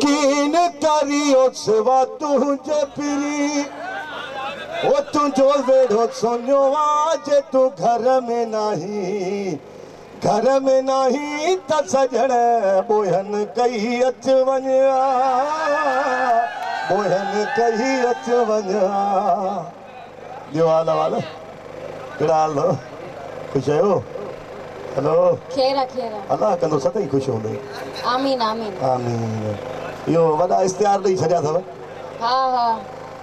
कीन करियो सेवा तुझे पिरी ओ तुझो वेड़ो सोनियो आज तू घर में नहीं त सजण बोहन कही अच वञा बोहन कही अच वञा ॿियो हाल वाल कहिड़ा हाल अथव ख़ुशि आहियो हेलो खेरा खेरा अल्लाह कंदो सदाईं ख़ुशि हूंदई आमीन आमीन आमीन इहो वॾा इश्तिहार ॾेई छॾिया अथव हा हा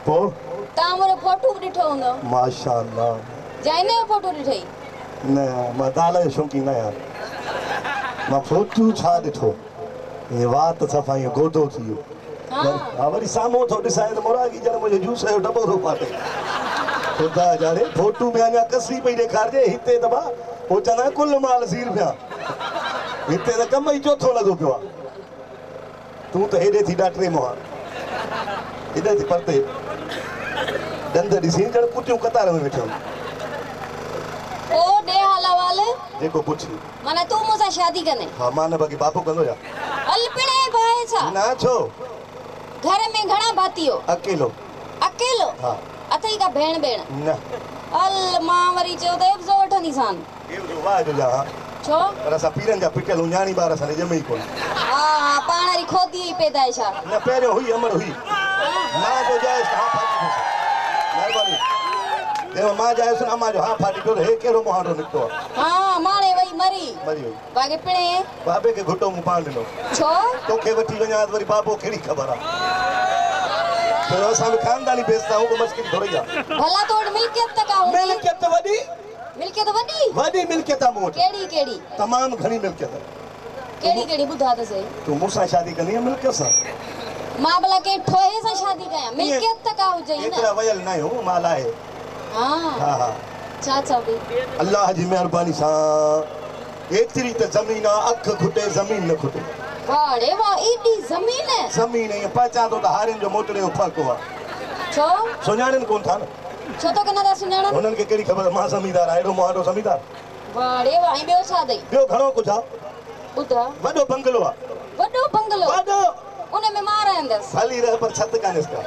पोइ तव्हां मुंहिंजो फोटो बि ॾिठो हूंदो माशा अल्लाह जंहिं जो फोटो ॾिठई न मां दाल जो शौक़ीन आहियां मां फोटू छा ॾिठो हे वाह त सफ़ा ईअं गोदो थी वियो हा वरी साम्हूं थो ॾिसां त मुरागी ॼण मुंहिंजो जूस जो डॿो थो पाटे ख़ुदा ॼाणे फोटू में अञा कसी पई ॾेखारिजे हिते त भाउ पोइ चवंदा कुल माल सीर पिया हिते त कम ई चोथों लॻो पियो आहे तूं त हेॾे थी ॾाटरे मों हेॾे थी परते ॾंद ॾिसी ॼण कुटियूं कतार में वेठो ओ ॾे हाल वाल जेको पुछ माना तूं मूंसां शादी कंदे हा मां न बाक़ी बापू कंदो या हल पिणे भाई छा ना छो घर में घणा भातियो अकेलो अकेलो हा अथई का भेण न हल मां वरी चयो त एब्सो वठंदीसान इहो जो वाह जो जा छो पर असां पीरनि जा पिटियल उञाणी ॿार असां ॼमे ई कोन हा पाण वरी खोदी ई पैदाइश आहे न पहिरियों हुई अमर हुई मां जो जायसि हा फाटी महिरबानी देव मां जायसि न मां जो हा फाटी पियो हे कहिड़ो मुहारो निकितो आहे हा माणे वई मरी वई बाक़ी पिणे बाबे खे घुटो मूं पाण ॾिनो छो तोखे वठी वञा त वरी बाबो कहिड़ी ख़बर आहे छो असां बि ख़ानदानी बेइज़त आहियूं मुश्किल थोरी आहे भला तोड़ मिल्कियत तक आहे मिल्कियत वॾी मिल्कियत वॾी मिल्कियत आहे मूं वटि केड़ी तमामु घणी मिल्कियत केड़ी ॿुधा त सही तूं मूंसां शादी कंदी आहे मिल्कियत सां मां भला के ठोए सां शादी कयां मिल्कियत तक हुजे एतिरा वयल न आहियूं माल आहे हा हा छा बि अल्लाह जी महिरबानी सां एतिरी त ज़मीन आहे अख खुटे ज़मीन न खुटे वाड़े वाह एडी ज़मीन ईअं पहचान थो त हारियुनि जो मोटड़े जो फ़र्क़ु आहे छो सुञाणनि कोन था न छो तो कना था सुञाणनि हुननि खे कहिड़ी ख़बर मां ज़मीदार आहियां एॾो मुहारो ज़मीदार वाड़े वाह ऐं ॿियो छा अथई ॿियो घणो कुझु आहे ॿुधा वॾो बंगलो आहे वॾो बंगलो वॾो उन में मां रहंदसि खाली रह पर छत कान्हेसि का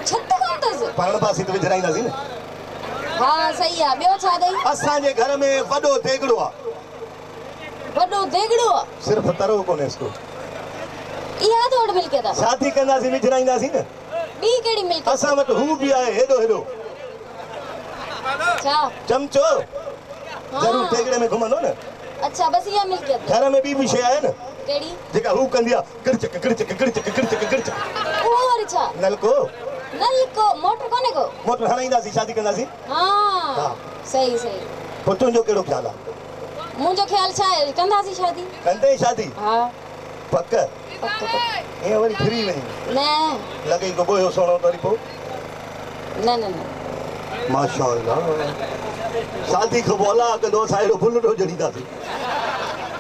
छत कोन अथसि पाण पासे त विझराईंदासीं न हा सही आहे ॿियो छा अथई असांजे घर में वॾो देगड़ो आहे वॾो देगड़ो आहे सिर्फ़ु तरो कोन्हेसि को इहा तो वटि मिल्कियत आहे शादी कंदासीं विझराईंदासीं न ॿी कहिड़ी मिल्कियत असां वटि हू बि आहे हेॾो छा चमचो ज़रूरु देगड़े में घुमंदो न अच्छा बस इहा मिल्कियत घर में ॿी शइ आहे न कहिड़ी जेका हू कंदी आहे गिड़चक उहो वरी छा नलको मोटर कोन्हे को मोटर हणाईंदासीं शादी कंदासीं हा सही पोइ तुंहिंजो कहिड़ो ख़्यालु आहे मुंहिंजो ख़्यालु छा आहे कंदासीं शादी कंदे शादी हा पक ईअं वरी फिरी वञी न लॻे को बोयो सोणो वरी पोइ न माशा अल्लाह शादी खां पोइ अलाह कंदो असां अहिड़ो फुलड़ो ॼणींदासीं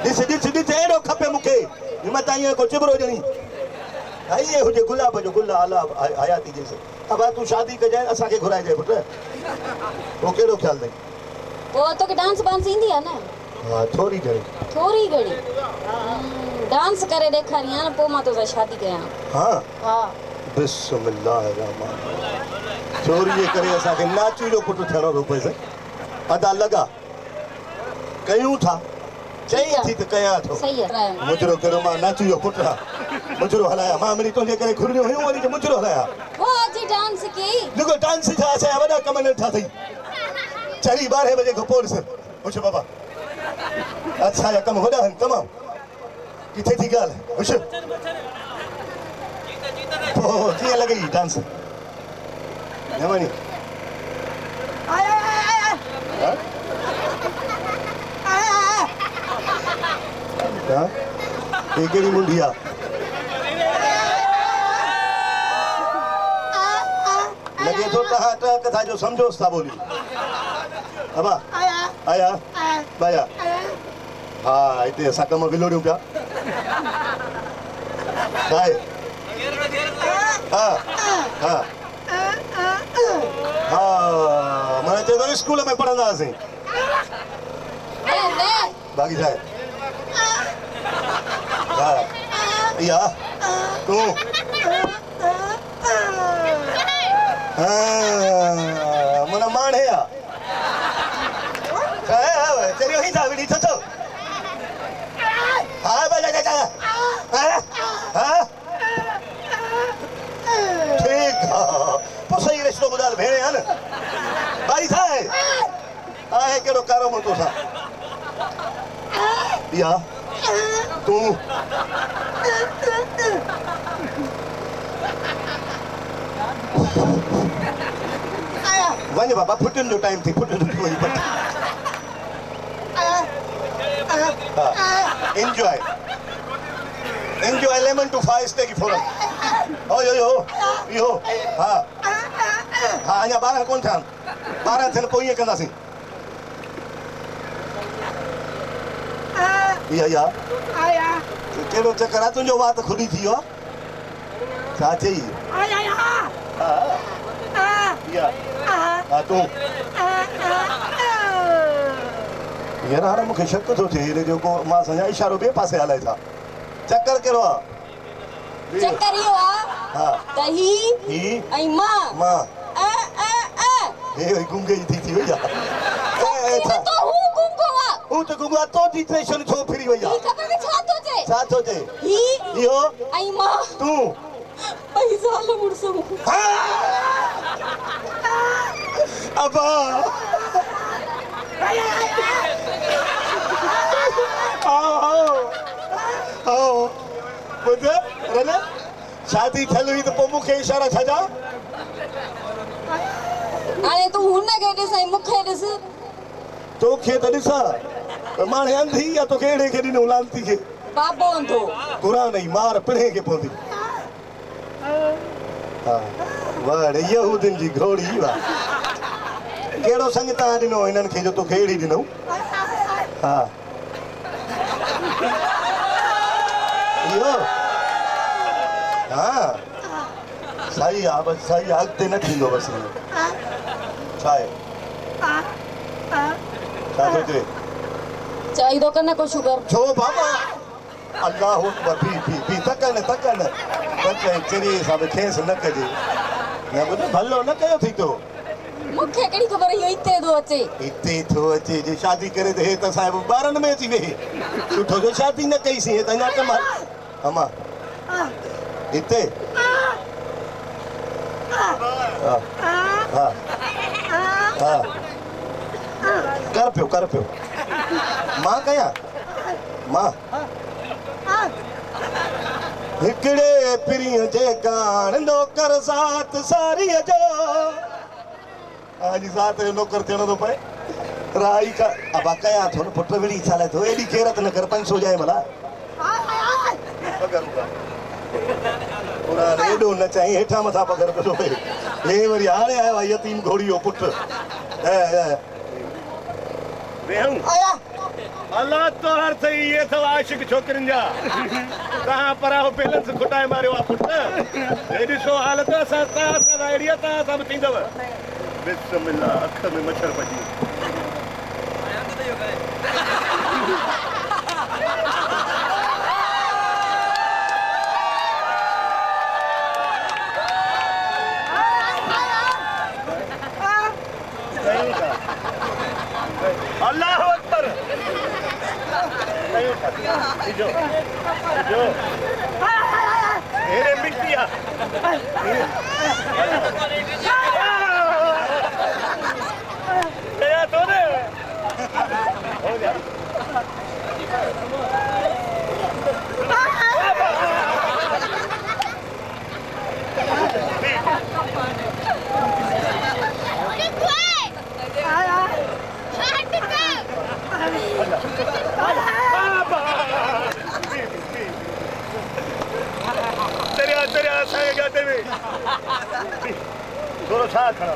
ॾिस अहिड़ो खपे मूंखे हिमत ईअं को चिबरो ॼणी इहे हुजे गुलाब जो गुल अलाह हयाती जेसि अब तूं शादी कजांइ असांखे घुराइजांइ पुटु पोइ कहिड़ो ख़्यालु अथई पोइ तोखे डांस वांस ईंदी आहे न हा थोरी घणी डांस करे ॾेखारी आहे न पोइ मां तोसां शादी कयां हा बिस्मिल्लाह रहमान चोरी जे करे असांखे नाचू जो पुटु थियणो थो पए अदा लॻा कयूं था चई थी त कयां थो मुजरो कहिड़ो मां नाचू जो पुटु आहे मुजरो हलाया मां वरी तुंहिंजे करे घुरियूं हुयूं वरी मुजरो हलाया डांस कई देखो डांस जा असांजा वॾा कम नथा अथई चढ़ी 12 बजे खां पोइ ॾिस पुछ बाबा अच्छा या कम वॾा आहिनि तमामु किथे थी ॻाल्हि पुछ पोइ कीअं लॻई डांस न वञी ये केड़ी मुंडी आ लगे तो कहा कथा जो समझो सा बोली अबा आया बाया हाँ इतने असा कम विलोड़ियों पिया काय हाँ हाँ हाँ मैंने तो स्कूल में पढ़ंदा सी बाकी जाए हाँ या तू मना मान है या तेरी वही था विडी तो हाँ बजा जा हाँ ठीक है तो सही रिश्तो गुजार भेड़े हैं ना भाई साहब आए केड़ो कारो मतो सा या तू वञ बाबा फुटन जो टाइम थी फुटन जो वञ पट enjoy lemon to 5 steak forum oh yo ha anya 12 कोन था 12 थियन पोइ कंदासीं या आया केड़ो चक्कर आहे तुंहिंजो वात खुली थी वियो छा चई आया हा तूं यार हाणे मूंखे शक थो थिए हेॾे जेको मां सञा इशारो ॿिए पासे हलाए था चक्कर कहिड़ो आहे चक्कर इहो आहे त ही ऐं मां हे गुंगे जी थी वई आहे हू त गुंगा तो डिप्रेशन छो फिरी वई आहे छा थो चए ही इहो ऐं मां तूं ॿई साल मुड़ुस अबा आओ ॿुध रन शादी थियल हुई त पोइ मूंखे इशारा छॾा हाणे तूं हुनखे ॾिस ऐं मूंखे ॾिस तोखे त ॾिसां त माणे अंधी या तोखे अहिड़े खे ॾिनो लानती खे बाबो अंधो क़ुर जी मार पिणे खे पवंदी हा वड़ यहूदिन जी घोड़ी वाह कहिड़ो संग तव्हां ॾिनो हिननि खे जो तोखे अहिड़ी ॾिनऊं हा इहो हा सही आहे बसि सही आहे अॻिते न थींदो बसि छा आहे छा थो चए चई थो कन को शुगर छो बाबा अल्लाह अकबर भी तकन चरी हिसाब खेस न कजे न ॿुध भलो न कयो थी तो मूंखे कहिड़ी ख़बर इहो हिते थो अचे जे शादी करे त हे त साहिब ॿारनि में अची वेही सुठो जो शादी न कईसीं हे त अञा कम अमा हिते हा कर पियो मां कयां मां हिकिड़े पिरीअ जे गाण नौकर ज़ात सारीअ जो आज ज़ात जो नौकर थियणो थो पए राई का अबा कयां थो न पुट विड़ी छा लाइ थो एॾी खेरत न कर 500 जाए भला एॾो न चाहीं हेठां मथां पगर पियो पए हे वरी हाणे आयो आहे यतीम घोड़ियो पुट अल्लाह तो हर सही ये सब आशिक छोकरन जा कहां परा हो बैलेंस खुटाए मारियो आ पुट ए ॾिसो हालत असां एरिया ता सब थींदव बिस्मिल्लाह अख में मच्छर पजी अल्लाह अकबर जो मेरे मिट्टिया गया तो ने हो गया तेरे साए गाते में थोड़ा साथ खड़ा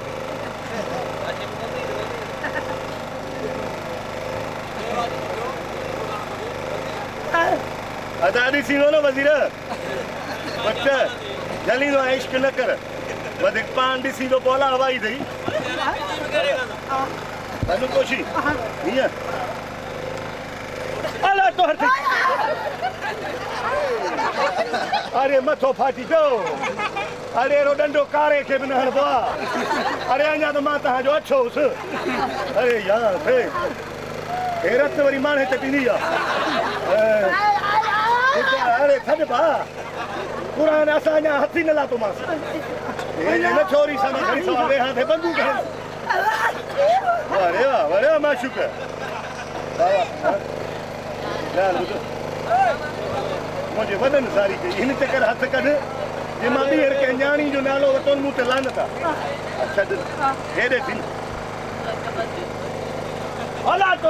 आजादी सीनो ना वजीर बच्चा जल्दी तो इश्क न कर बदिक पान दी सीनो बोला हवाई थी तनु कोशी ये अला तो हर अरे मथो फाटी पियो अरे रो डंडो कारे के बिना हलवा अरे अञा तो मां तहां जो अच्छो हुस अरे यार हे हेरत वरी माने ते पीनी आ अरे थड बा पुरान असां अञा हथी न लातो मांस ये न छोरी सा खड़ी सवा वे हाथ बंदूक है अरे वाह माशूक यार मुझे वदन सारी के इन ते कर हाथ कढ ये मां भी हर के न्याणी जो नालो वतन मु ते लानता अच्छा हेडे थी होला तो